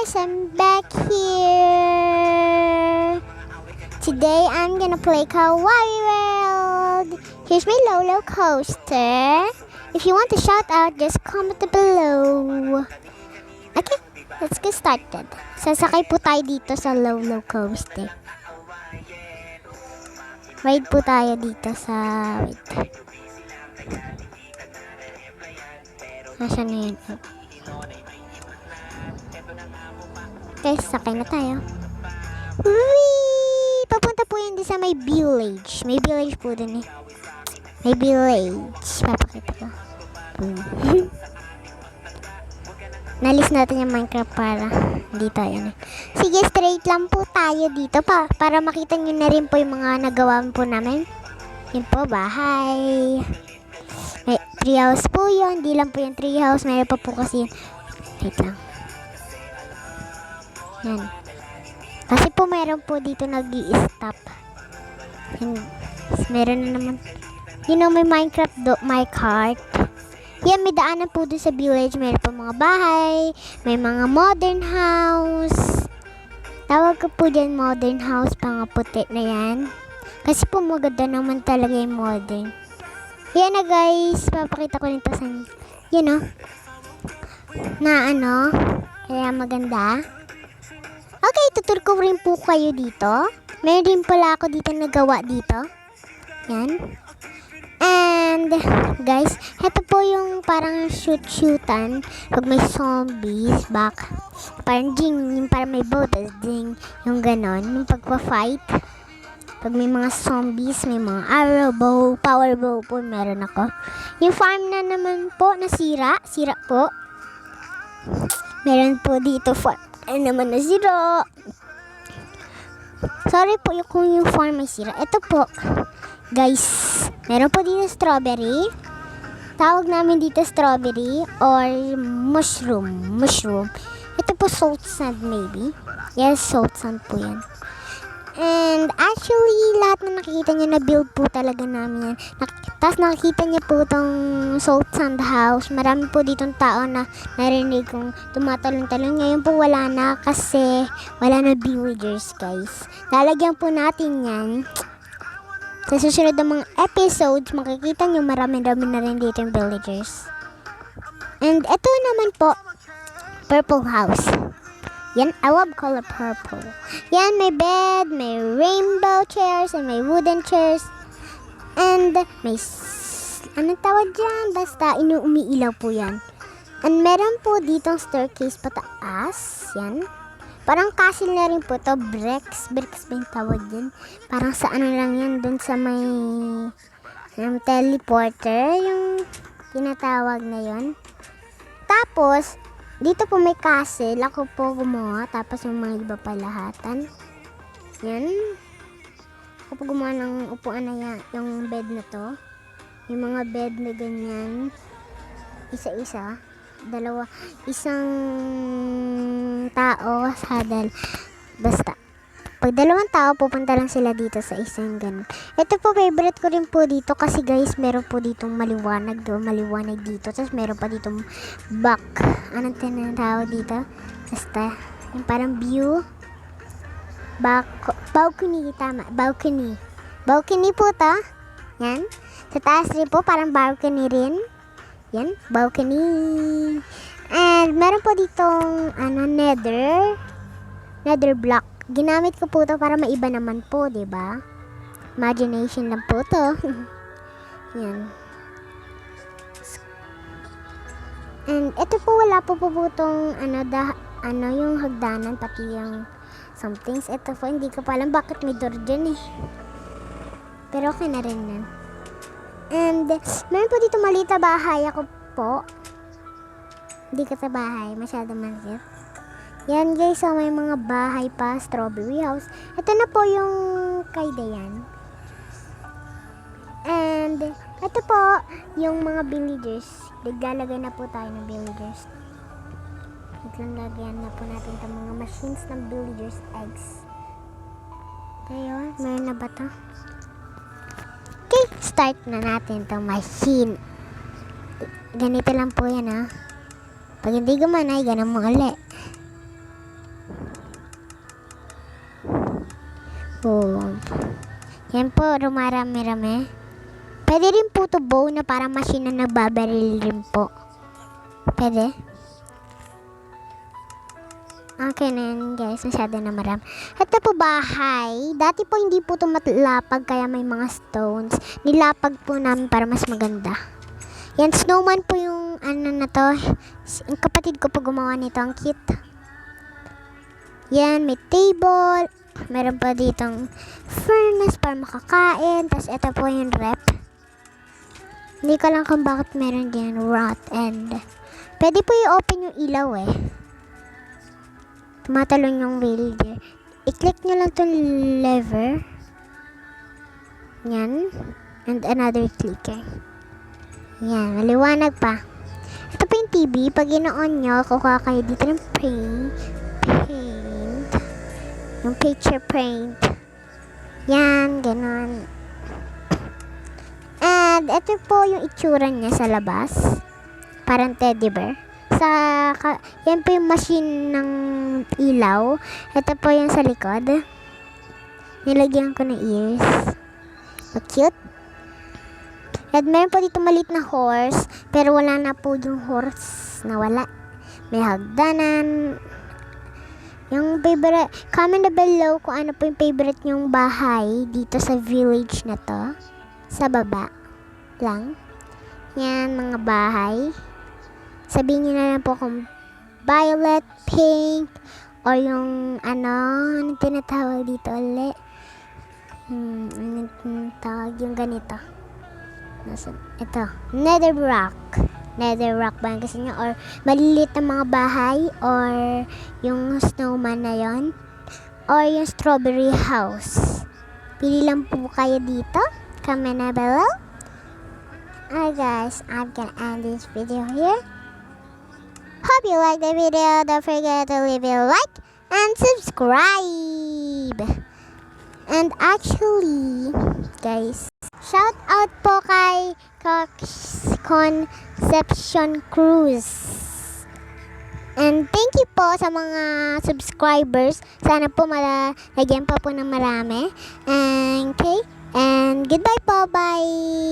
guys, I'm back here. Today I'm gonna play Kawaii World. Here's my Lolo coaster. If you want to shout out, just comment below. Okay, let's get started. Sasakay po tayo dito sa Lolo coaster. Ride po tayo dito sa... Wait. Nasaan na yun? Okay, sakay na tayo. Whee! Papunta po yun din sa may village. May village po dun eh. May village. Papakita ko. Nalis natin yung Minecraft para hindi tayo na. Sige, straight lang po tayo dito para makita nyo na rin po yung mga nagawa po namin. Yun po, bahay. May treehouse po yun. Hindi lang po yung treehouse. Mayroon pa po kasi yun. Wait lang. Yan. Kasi po mayroon po dito nag-i-stop. Meron na naman. You know, may Minecraft my cart. Yan, may daanan po doon sa village. Meron po mga bahay. May mga modern house. Tawag ko po dyan modern house. Mga puti na yan. Kasi po maganda naman talaga yung modern. Yan na guys. Papakita ko nito sa you know. Na ano. Kaya maganda. Okay, tutur ko rin po kayo dito. Meron din pala ako dito nagawa dito. Yan. And, guys, ito po yung parang shoot-shootan. Pag may zombies, back. Parang ding, yung parang may boat, ding, yung ganon. Yung pagpa-fight. Pag may mga zombies, may mga arrow bow, power bow po, meron ako. Yung farm na naman po, nasira. Sira po. Meron po dito farm. Ay naman na sira. Sorry po kung yung farm ay sira. Ito po. Guys, meron po dito strawberry. Tawag namin dito strawberry or mushroom. Mushroom. Ito po salt sand maybe. Yes, salt sand po yan. And actually, lahat na nakikita nyo na build po talaga namin yan. Tapos nakikita nyo po itong salt sand house. Marami po ditong tao na narinig kong tumatalon-talon. Ngayon po wala na kasi wala na villagers guys. Lalagyan po natin yan. Sa susunod ng mga episodes, makikita nyo marami-rami na rin dito yung villagers. And ito naman po, purple house. Yan, I love color purple. Yan, may bed, may rainbow chairs, and may wooden chairs. And may, anong tawag dyan? Basta, umiilaw po yan. And meron po ditong staircase pataas. Yan. Parang castle na rin po to. Bricks. Bricks ba yung tawag dyan? Parang sa ano lang yan, dun sa may teleporter. Yung tinatawag na yon. Tapos, dito po may castle. Ako po gumawa. Tapos yung mga iba pa lahatan. Yan. Ako po gumawa ng upuan na yan. Yung bed na to. Yung mga bed na ganyan. Isa-isa. Dalawa. Isang tao. Sadal. Basta. Pag dalawang tao, pupunta lang sila dito sa isang ganun. Ito po, favorite ko rin po dito. Kasi guys, meron po ditong maliwanag doon. Maliwanag dito. Tapos meron pa ditong back. Anong tinatawag dito? Basta, yung parang view. Balcony. Tama. Balcony. Balcony po to. Yan. Sa taas rin po, parang balcony rin. Yan. Balcony. And meron po ditong nether block. Ginamit ko po to para maiba naman po, 'di ba? Imagination lang po to. Yan. And ito po wala po tong yung hagdanan pati yung somethings. Ito po hindi ko pa alam bakit may door dyan eh. Pero okay na rin yan. And meron po dito maliit na bahay ako po. Hindi ka sa bahay, masyado maliit. Yan guys, so may mga bahay pa, strawberry house. Ito na po yung kay Dayan. And ito po yung mga villagers. Naglalagay na po tayo ng villagers. Naglalagyan na po natin itong mga machines ng villagers eggs. Ayun, meron na ba ito? Okay, start na natin itong machine. Ganito lang po yan ha. Pag hindi gumana, ganun mo ulit. Yan po, rumarami-rami. Pwede rin po to bow na parang machine na nagbabaril rin po. Pwede. Okay na yun guys, masyado na marami. Ito po bahay. Dati po hindi po ito matlapag kaya may mga stones. Nilapag po namin para mas maganda. Yan, snowman po yung ano na to. Yung kapatid ko po gumawa nito. Ang cute. Yan, may table. Meron pa ditong furnace para makakain. Tapos ito po yung rep. Hindi ko lang kung bakit meron din rot and pwede po i-open yung ilaw eh. Tumatalon yung wheel there. I-click nyo lang itong lever. Yan. And another clicker. Yan, maliwanag pa. Ito po yung TV. Pag ino-on nyo, kukuha kayo dito ng paint. Yung picture print. Yan, ganun. And ito po yung itsura niya sa labas. Parang teddy bear. Yan po yung machine ng ilaw. Ito po yung sa likod. Nilagyan ko ng ears. So cute. At meron po dito maliit na horse. Pero wala na po yung horse. Nawala. May hagdanan. Yung favorite, comment na below kung ano po yung favorite nyong bahay dito sa village na to. Sa baba lang. Yan, mga bahay. Sabihin nyo na lang po kung violet, pink, or yung anong tinatawag dito ulit. Anong tinatawag yung ganito. Ito, nether rock. Nether rock ba ang gusto nyo? Or maliliit na mga bahay? Or yung snowman na yon? Or yung strawberry house? Pili lang po kayo dito. Comment na below. Alright guys, I'm gonna end this video here. Hope you like the video. Don't forget to leave a like and subscribe. And actually, guys, shout out po kay Conception Cruz. And thank you po sa mga subscribers. Sana po malagyan pa po ng marami. And okay, and goodbye po. Bye.